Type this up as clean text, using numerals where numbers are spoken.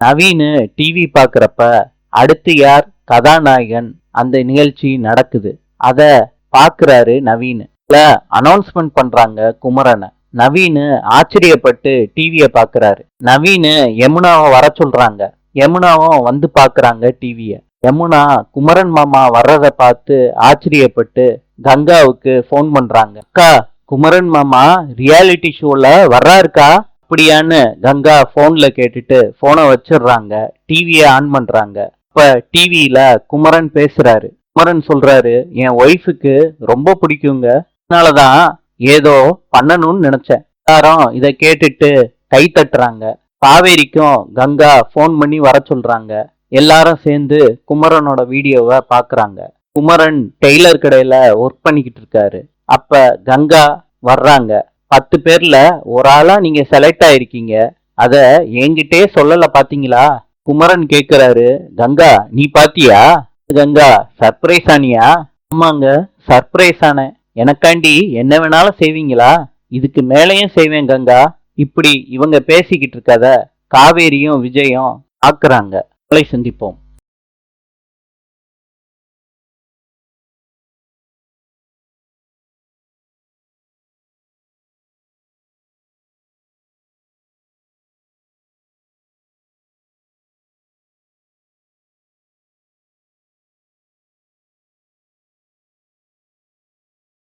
Naveen TV பாக்குறப்ப அடுத்து யார் கதாநாயகன் அந்த நிகழ்ச்சி நடக்குது. அத பாக்குறாரு நவீனு. அனௌன்ஸ்மெண்ட் பண்றாங்க குமரனை. நவீனு ஆச்சரியப்பட்டு டிவிய பாக்குறாரு. நவீனு யமுனாவை வர சொல்றாங்க. யமுனாவும் வந்து பாக்குறாங்க டிவிய. யமுனா குமரன் மாமா வர்றத பார்த்து ஆச்சரியப்பட்டு கங்காவுக்கு ஃபோன் பண்றாங்க. அக்கா, குமரன் மாமா ரியாலிட்டி ஷோல வர்றாருக்கா அப்படியான்னு கங்கா போன்ல கேட்டுட்டு போனை வச்சிடுறாங்க. டிவிய ஆன் பண்றாங்க. இப்ப டிவியில குமரன் பேசுறாரு. குமரன் சொல்றாரு, என் ஒய்ஃபுக்கு ரொம்ப பிடிக்குங்க, அதனாலதான் ஏதோ பண்ணணும்னு நினைச்சேன். எல்லாரும் இத கேட்டுட்டு கை தட்டுறாங்க. காவேரிக்கும் கங்கா போன் பண்ணி வர சொல்றாங்க. எல்லாரும் சேர்ந்து குமரனோட வீடியோவை பாக்குறாங்க. குமரன் டெய்லர் கடையில ஒர்க் பண்ணிக்கிட்டு இருக்காரு. அப்ப கங்கா வர்றாங்க. 10 பேர்ல ஒரு ஆளா நீங்க செலக்ட் ஆயிருக்கீங்க, அத என்கிட்டே சொல்லல பாத்தீங்களா? குமரன் கேக்குறாரு, கங்கா நீ பாத்தியா? கங்கா, சர்ப்ரைஸ் ஆனியா? ஆமாங்க, சர்ப்ரைஸ் ஆன. எனக்காண்டி என்ன வேணாலும் செய்வீங்களா? இதுக்கு மேலேயும் செய்வேன் கங்கா. இப்படி இவங்க பேசிக்கிட்டு இருக்கத காவேரியும் விஜயும் பாக்குறாங்க. சந்திப்போம்.